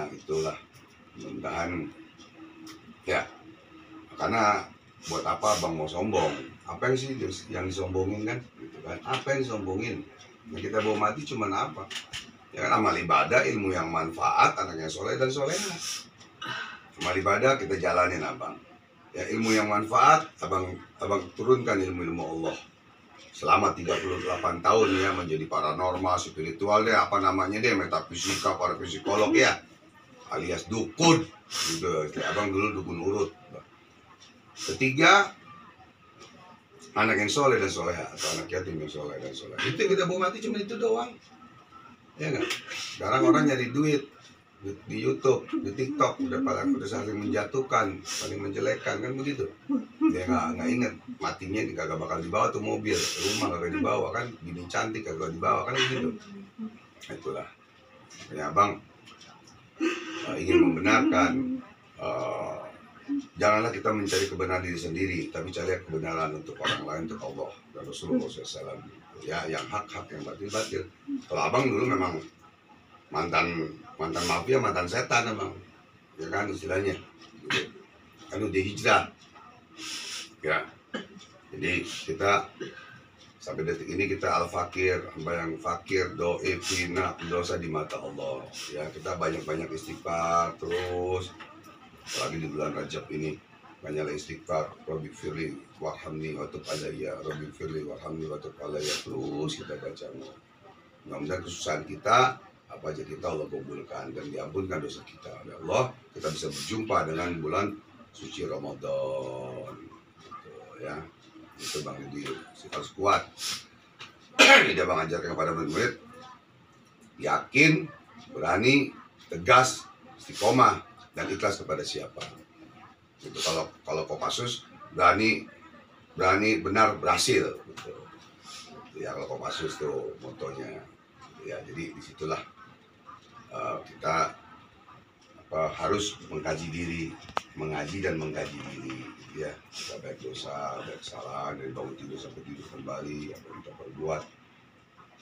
Ya itulah, mudah-mudahan ya, karena buat apa abang mau sombong? Apa yang sih yang disombongin kan? Gitu kan? Apa yang disombongin? Yang kita bawa mati cuman apa? Ya kan, amal ibadah, ilmu yang manfaat, anak yang soleh dan soleha. Amal ibadah kita jalanin abang. Ya, ilmu yang manfaat, abang turunkan ilmu Allah. Selama 38 tahun ya, menjadi paranormal, spiritual deh, apa namanya deh, metafisika, para psikolog ya, alias dukun. Gitu, abang dulu dukun urut. Ketiga, anak yang soleh dan soleha, atau anak yatim yang soleh dan soleha. Itu yang kita bawa mati cuma itu doang. Ya kan? Sekarang orang nyari duit di YouTube, di TikTok, udah saling menjatuhkan, saling menjelekkan, kan begitu. Dia nggak inget matinya kagak bakal dibawa tuh mobil, rumah kagak dibawa kan, bini cantik kagak dibawa kan begitu. Itulah. Ya abang ingin membenarkan, janganlah kita mencari kebenaran diri sendiri, tapi cari kebenaran untuk orang lain, untuk Allah dan Rasulullah SAW. Ya, yang hak-hak, yang batil-batil. Kalau abang dulu memang mantan mafia, mantan setan abang, ya kan istilahnya. Kan udah hijrah. Ya, jadi kita sampai detik ini kita al-fakir, hamba yang fakir, do'i fina, dosa di mata Allah. Ya, kita banyak-banyak istighfar terus. Apalagi di bulan Rajab ini banyaklah istighfar, Rabbi firli warhamni wa tub alayya, Rabbi firli warhamni wa tub alayya, terus kita baca. Mudah-mudahan kesusahan kita apa aja kita Allah kabulkan dan diampunkan dosa kita oleh Allah. Kita bisa berjumpa dengan bulan suci Ramadan. Gitu, ya. Itu Bang Didi harus kuat. Jadi Bang ajarkan kepada murid, yakin, berani, tegas, istiqomah, dan ikhlas kepada siapa. Gitu. Kalau Kopassus berani benar berhasil. Gitu. Ya kalau Kopassus tuh motonya. Ya jadi disitulah kita harus mengkaji diri, mengaji dan mengkaji diri. Ya kita baik dosa, baik kesalahan, dari bangun tidur sampai tidur kembali, apa yang kita perbuat.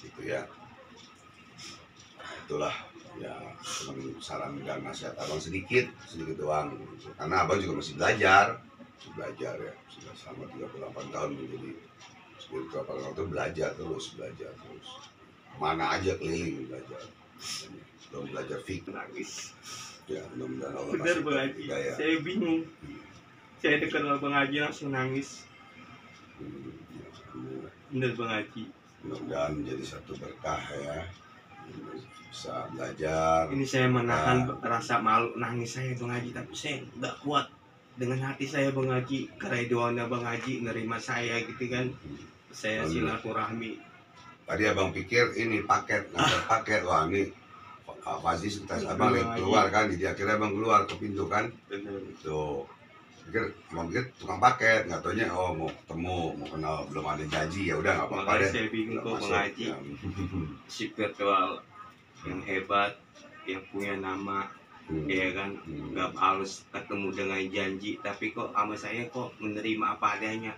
Gitu ya. Itulah. Ya, saran dan nasihat abang sedikit doang, karena abang juga masih belajar ya, sudah selama 38 tahun menjadi spiritual paranormal, belajar terus, mana aja keliling belajar, belum belajar fikih nangis. Ya, mudah-mudahan Allah benar Bang Haji, saya bingung, saya dekat Bang Haji langsung nangis. Benar Bang Haji, mudah-mudahan menjadi satu berkah ya, bisa belajar. Ini saya menahan rasa malu nangis saya Bang Haji, tapi saya nggak kuat dengan hati saya Bang Haji, karena doanya Bang Haji nerima saya gitu kan. Saya silaturahmi. Tadi abang pikir ini paket, wah ini Fazis tas abang keluar kan, jadi akhirnya abang keluar ke pintu kan. Tuh abang pikir tukang paket, nggak taunya mau ketemu, mau kenal, belum ada janji, ya udah nggak apa-apa deh. Saya bingung kok Bang Haji, spiritual yang hebat, yang punya nama, ya kan, nggak harus ketemu dengan janji, tapi kok sama saya kok menerima apa adanya.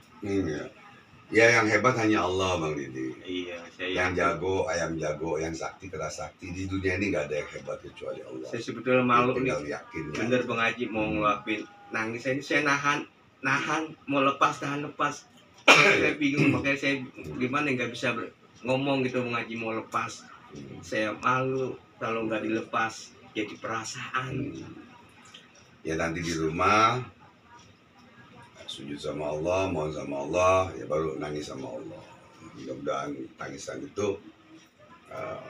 Ya yang hebat hanya Allah Bang Didi. Iya, yang jago, ayam jago, yang sakti keras sakti, di dunia ini nggak ada yang hebat kecuali Allah. Saya sebetulnya malu nih, yakin, bener Bang Haji mau ngelapin nangis saya nahan mau lepas, tahan lepas. Saya bingung, makanya saya gimana nggak bisa ngomong gitu Bang Haji mau lepas. Saya malu kalau nggak dilepas, jadi perasaan. Ya nanti di rumah sujud sama Allah, mohon sama Allah, ya baru nangis sama Allah. Mudah-mudahan tangisan itu,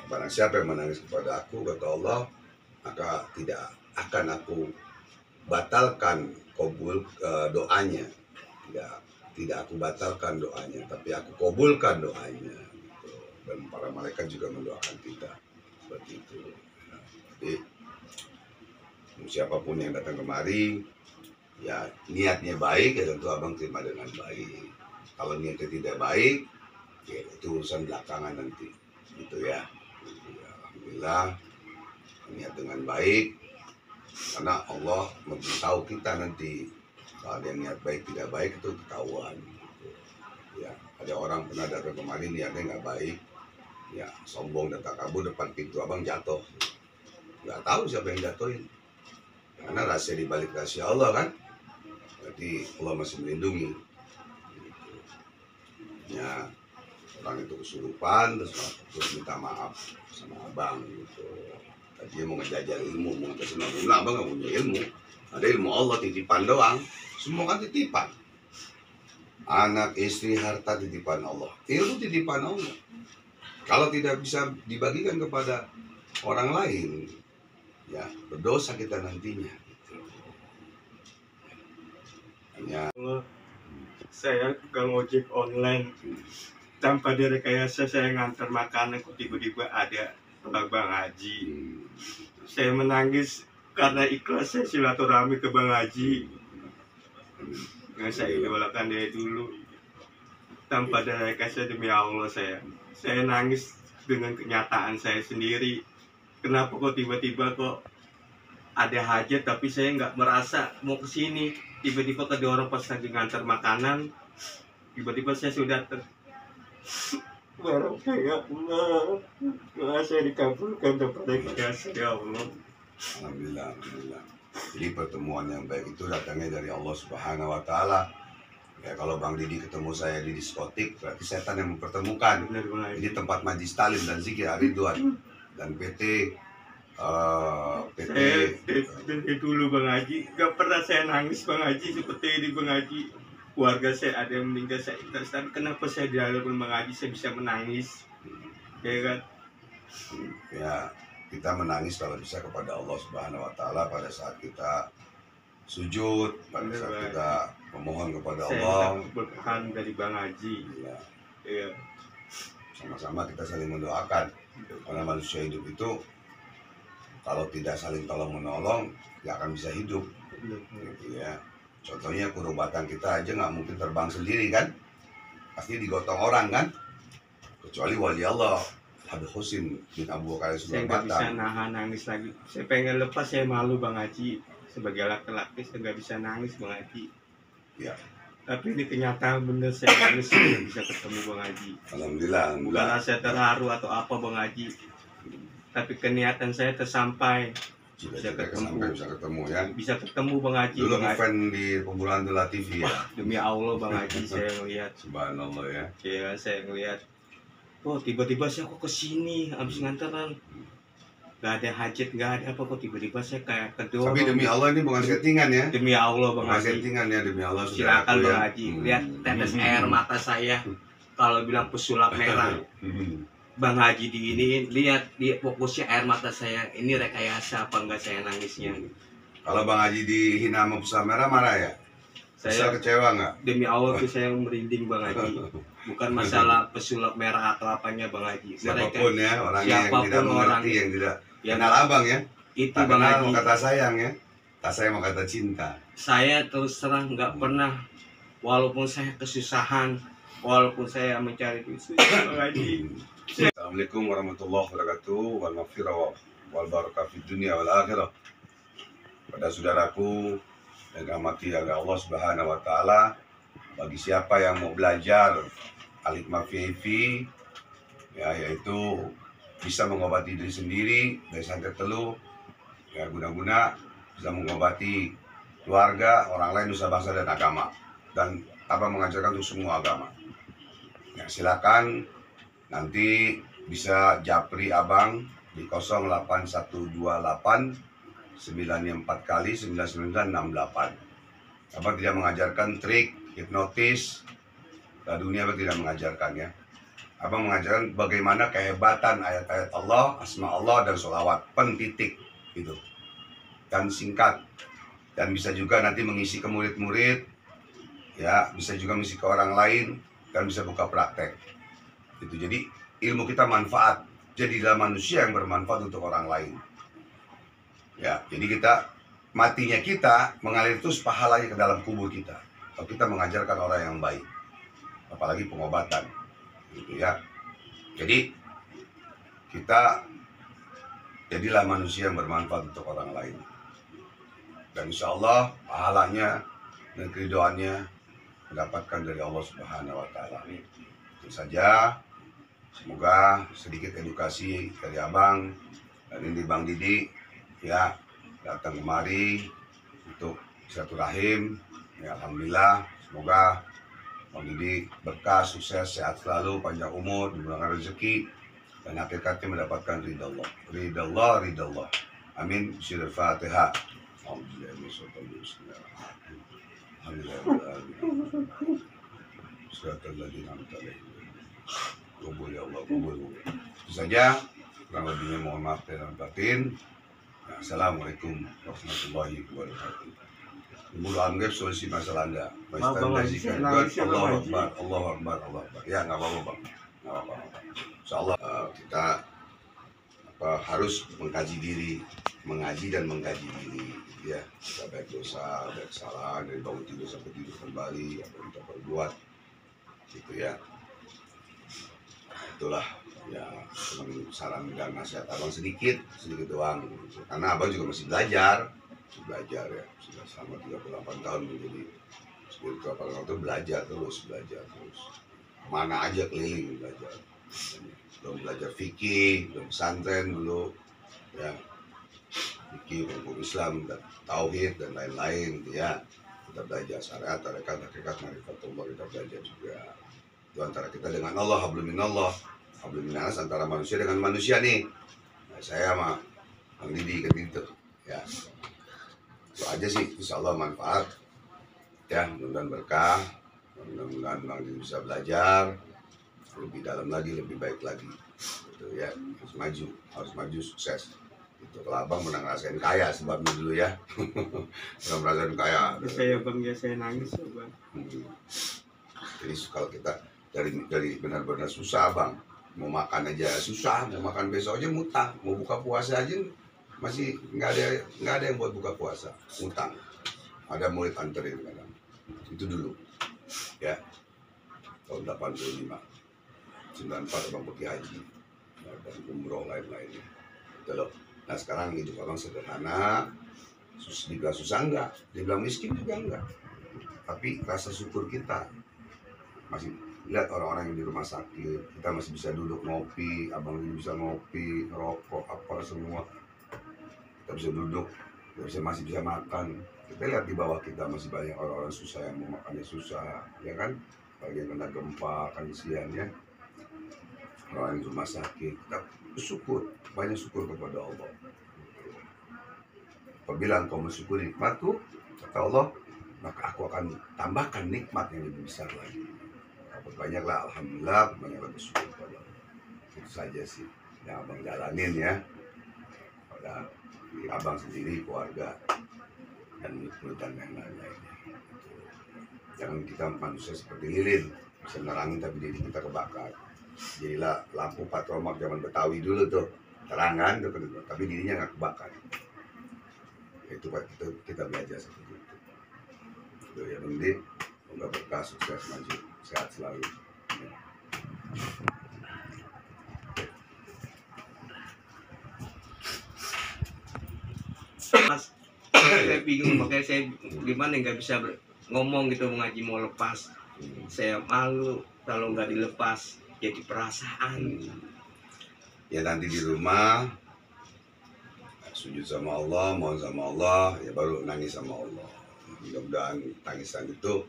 barang siapa yang menangis kepada aku, kata Allah, maka tidak akan aku batalkan kabul doanya. Tidak aku batalkan doanya, tapi aku kabulkan doanya. Dan para malaikat juga mendoakan kita seperti itu. Jadi siapapun yang datang kemari, ya niatnya baik, ya tentu abang terima dengan baik. Kalau niatnya tidak baik, ya itu urusan belakangan nanti, gitu ya. Alhamdulillah niat dengan baik, karena Allah memberitahu kita nanti kalau ada niat baik tidak baik itu ketahuan. Ya ada orang pernah datang kemari niatnya nggak baik, ya sombong dan takabur, depan pintu abang jatuh. nggak tahu siapa yang jatuhin. Karena rahasia di balik rahasia Allah kan. Berarti Allah masih melindungi. Ya, orang itu kesurupan terus minta maaf sama abang gitu. Tadi mau ngejajal ilmu, mau ngejasin ilmu, abang nggak punya ilmu. Ada ilmu Allah titipan doang. Semua kan titipan. Anak, istri, harta titipan Allah. Ilmu titipan Allah. Kalau tidak bisa dibagikan kepada orang lain, ya berdosa kita nantinya. Hanya Saya tukang ojek online, tanpa direkayasa saya ngantar makanan, kok tiba-tiba ada Bang Haji. Saya menangis karena ikhlas saya silaturahmi ke Bang Haji yang saya idolakan dari dulu. Tanpa direkayasa, demi Allah saya nangis dengan kenyataan saya sendiri. Kenapa kok tiba-tiba kok ada hajat tapi saya nggak merasa mau ke sini. Tiba-tiba kedua orang pas lagi ngantar makanan, tiba-tiba saya sudah barang ya Allah, saya dikabulkan kepada kita ya Allah. Alhamdulillah, alhamdulillah. Jadi pertemuan yang baik itu datangnya dari Allah Subhanahu Wa Taala. Ya, kalau Bang Didi ketemu saya di diskotik, berarti setan yang mempertemukan. Benar, Bang Haji. Ini tempat majlis talim dan zikir Ridwan dan PT Saya dari dulu Bang Haji, gak pernah saya nangis Bang Haji seperti ini Bang Haji. Keluarga saya ada yang meninggal, saya ikhlas. Tapi kenapa saya di hadapan Bang Haji saya bisa menangis? Ya kan? Ya, kita menangis kalau bisa kepada Allah Subhanahu Wa Taala pada saat kita sujud, pada Benar, saat Bang. kita memohon kepada Saya Allah. minta berkahan dari Bang Haji. Ya, Ya. sama-sama kita saling mendoakan. Karena manusia hidup itu kalau tidak saling tolong menolong, nggak akan bisa hidup. Gitu ya. Contohnya kurubatan kita aja nggak mungkin terbang sendiri kan, pasti digotong orang kan, kecuali wali Allah Habib Husin bin Abu Bakar Saya Sunan nggak bisa Batam. nahan nangis lagi. Saya pengen lepas, saya malu Bang Haji. Sebagai laki-laki saya nggak bisa nangis Bang Haji. Ya, Tapi ini kenyataan bener, saya nangis saya bisa ketemu Bang Haji. alhamdulillah, Bukan alhamdulillah. saya terharu atau apa Bang Haji. Tapi keniatan saya tersampai. Sudah sampai bisa ketemu ya. Bisa ketemu Bang Haji. Dulu Bang Haji. ngefan di Pemburuan Tula TV ya. Demi Allah Bang Haji saya ngelihat. Subhanallah ya. Ya saya ngelihat. Oh tiba-tiba saya kok kesini habis nganteran. Gak ada hajat, gak ada apa kok tiba-tiba saya kayak kedua. Tapi demi Allah ini bukan settingan ya. Demi Allah Bang Bukan Haji. settingan ya, demi Allah sudah. Silakan aku Bang ya. Haji. Lihat tetes air mata saya. Kalau bilang pesulap merah. Bang Haji diiniin, lihat dia fokusnya air mata saya. Ini rekayasa apa enggak saya nangisnya? Kalau Bang Haji dihina sama Pusat Merah marah ya? Saya Saya kecewa nggak? demi Allah tuh saya merinding Bang Haji. Bukan masalah pesulap merah atau apanya Bang Haji. Siapapun ya, orangnya yang siapapun tidak mengerti, orang yang tidak yang kenal abang ya. itu Tak Bang kenal Haji. mau kata sayang ya. Tak sayang mau kata cinta. Saya terus terang nggak pernah, walaupun saya kesusahan, walaupun saya mencari duit susah Bang Haji. Assalamualaikum warahmatullahi wabarakatuh. Wal maghfirah wal barakah fid dunya wal akhirah. Pada saudaraku yang dirahmati oleh Allah Subhanahu wa taala, bagi siapa yang mau belajar Al-Hikmah VIP ya, yaitu bisa mengobati diri sendiri dari santet teluh, ya guna-guna bisa mengobati keluarga, orang lain, nusa bangsa dan agama, dan apa mengajarkan untuk semua agama. Ya, silakan nanti bisa japri abang di 08128 94 kali 9968. Abang tidak mengajarkan trik, hipnotis, dunia abang tidak mengajarkan ya. Abang mengajarkan bagaimana kehebatan ayat-ayat Allah, asma Allah dan sholawat, pentitik gitu. Dan singkat. Dan bisa juga nanti mengisi ke murid-murid, ya bisa juga mengisi ke orang lain, dan bisa buka praktek. Gitu. Jadi ilmu kita manfaat, jadilah manusia yang bermanfaat untuk orang lain. Ya, jadi kita matinya kita mengalir terus pahalanya ke dalam kubur kita. Kalau kita mengajarkan orang yang baik, apalagi pengobatan, gitu ya. Jadi kita jadilah manusia yang bermanfaat untuk orang lain. Dan insya Allah pahalanya dan keridoannya mendapatkan dari Allah Subhanahu Wa Taala. Itu saja. Semoga sedikit edukasi dari abang dan ini Bang Didi ya datang kemari untuk silaturahim. Ya, alhamdulillah, semoga Bang Didi berkah, sukses, sehat selalu, panjang umur, dimurahkan rezeki, dan hakikatnya mendapatkan ridha Allah. Ridha Allah, ridha Allah. Amin. Sirul Fatihah. Kubur ya Allah, kubur. Itu saja, kurang lebihnya mohon maaf dan batin. Assalamualaikum warahmatullahi wabarakatuh. Mulu anggap solusi masalah Anda. Bang, Allahu Akbar, Allahu Akbar, Allahu Akbar. Ya, nggak apa-apa, Bang. Nggak apa-apa. Insyaallah kita harus mengkaji diri, mengaji dan mengkaji diri. Ya, kita baik dosa, baik kesalahan, dari bangun tidur sampai tidur kembali, apa yang kita perbuat, gitu ya. Itulah ya, saran dan nasihat abang sedikit doang. Karena abang juga masih belajar ya, sudah selama 38 tahun menjadi spiritual itu belajar terus. Mana aja keliling belajar. Belum belajar fikih, belum pesantren dulu, ya fikih, hukum Islam, dan tauhid dan lain-lain, ya kita belajar syariat, tarekat, hakikat, marifatullah, kita belajar juga. Itu antara kita dengan Allah, hablum minallah, hablum minnas, antara manusia dengan manusia nih. Nah, saya sama Bang Didi gitu, ya. Itu aja sih, insya Allah manfaat, ya, mudah-mudahan berkah, mudah-mudahan Bang Didi bisa belajar lebih dalam lagi, lebih baik lagi, gitu ya. Harus maju, sukses. Itu kalau abang pernah ngerasain kaya sebabnya dulu ya, pernah ngerasain kaya. Saya bang, ya saya nangis ya bang. Jadi kalau kita dari benar-benar susah bang, mau makan aja susah, mau makan besok aja ngutang, mau buka puasa aja masih nggak ada yang buat buka puasa, ngutang. Ada murid anterin kadang. Itu dulu, ya, tahun 85, 94 abang pergi haji, ya, dan umroh lain-lainnya. Gitu loh. Nah sekarang hidup abang sederhana, dibilang susah enggak, dibilang miskin juga enggak. Tapi rasa syukur kita masih lihat orang-orang yang di rumah sakit, kita masih bisa duduk ngopi, abang ini bisa ngopi, ngerokok, apa semua. Kita bisa duduk, masih bisa makan. Kita lihat di bawah kita masih banyak orang-orang susah yang mau makannya susah, ya kan? Bagi yang kena gempa, kan kesian ya. Orang di rumah sakit, kita bersyukur, banyak syukur kepada Allah. Apabila engkau mensyukuri nikmatku, kata Allah, maka aku akan tambahkan nikmat yang lebih besar lagi. Banyaklah alhamdulillah, banyaklah bersyukur kepada Allah. Itu saja sih yang abang jalanin ya, pada diri abang sendiri, keluarga, dan murid dan yang lain-lainnya. Jangan kita manusia seperti lilin, bisa nerangin tapi diri kita kebakar. Jadilah lampu patromak zaman Betawi dulu tuh, terangan tuh, tapi dirinya nggak kebakar. Itu kita belajar seperti itu. Itu ya Bang, semoga berkah, sukses, maju, sehat selalu. Mas, saya bingung, makanya saya gimana nggak bisa ngomong gitu, mengaji mau lepas. Saya malu kalau nggak dilepas, jadi perasaan. Ya nanti di rumah sujud sama Allah, mohon sama Allah, ya baru nangis sama Allah. Mudah-mudahan tangisan itu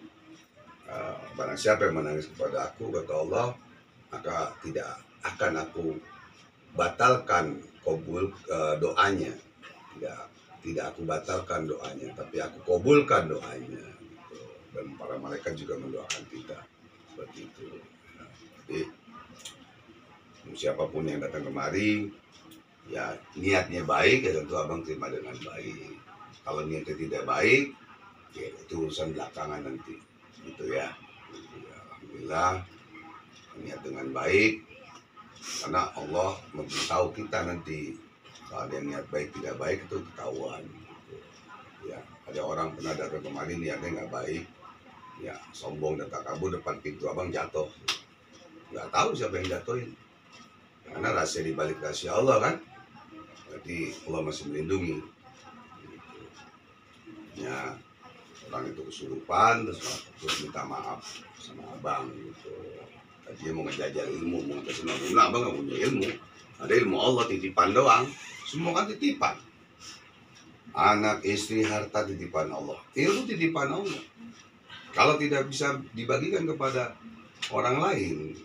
barang siapa yang menangis kepada aku, kata Allah, maka tidak akan aku batalkan kabul doanya. Tidak aku batalkan doanya, tapi aku kabulkan doanya. Gitu. Dan para malaikat juga mendoakan kita seperti itu. Nah, jadi siapapun yang datang kemari, ya niatnya baik, ya tentu abang terima dengan baik. Kalau niatnya tidak baik, ya itu urusan belakangan nanti, gitu ya. Alhamdulillah niat dengan baik, karena Allah memberitahu kita nanti kalau ada yang niat baik tidak baik itu ketahuan. Gitu. Ya ada orang pernah datang kemari niatnya nggak baik, ya sombong dan takabur, depan pintu abang jatuh, nggak tahu siapa yang jatuhin. Karena rahasia di balik rahasia Allah kan, berarti Allah masih melindungi. Gitu. Ya orang itu kesurupan terus minta maaf sama abang gitu. Tadinya mau ngejajal ilmu, mau ngasih ilmu, abang nggak punya ilmu. Ada ilmu Allah titipan doang, semua kan titipan. Anak, istri, harta titipan Allah. Ilmu titipan Allah. Kalau tidak bisa dibagikan kepada orang lain,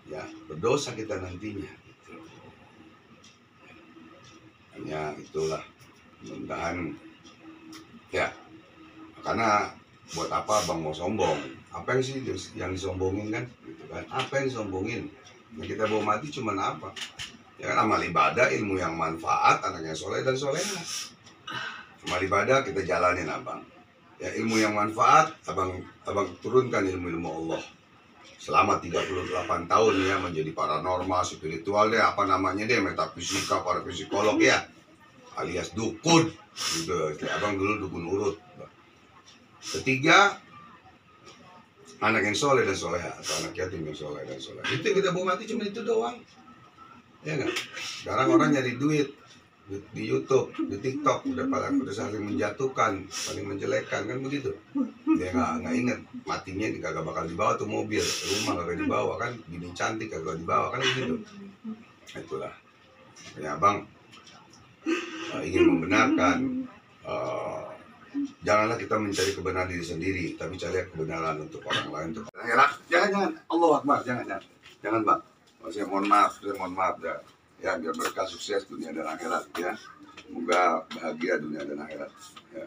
ya berdosa kita nantinya. Gitu. Hanya itulah, mudah-mudahan ya. Karena buat apa bang mau sombong? Apa yang sih yang disombongin kan? Gitu kan? Apa yang disombongin? Yang kita bawa mati cuman apa? Ya kan amal ibadah, ilmu yang manfaat, anaknya soleh dan soleha. Amal ibadah kita jalanin abang. Ya ilmu yang manfaat, abang turunkan ilmu Allah. Selama 38 tahun ya menjadi paranormal, spiritual deh, apa namanya deh, metafisika, para psikolog ya, alias dukun. Gitu. Abang dulu dukun urut. Ketiga, anak yang soleh dan soleha atau anak yatim yang soleh dan soleha. Itu kita bawa mati cuma itu doang. Ya nggak? Sekarang orang nyari duit di YouTube, di TikTok, udah saling menjatuhkan, saling menjelekkan kan begitu. Dia nggak inget matinya kagak bakal dibawa tuh mobil, rumah kagak dibawa kan, bini cantik kagak dibawa kan begitu. Itulah. Ya abang ingin membenarkan. Janganlah kita mencari kebenaran diri sendiri, tapi cari kebenaran untuk orang lain. Untuk jangan, Allah Akbar, jangan bang. Saya mohon maaf ya biar mereka sukses dunia dan akhirat ya. Semoga bahagia dunia dan akhirat. Ya,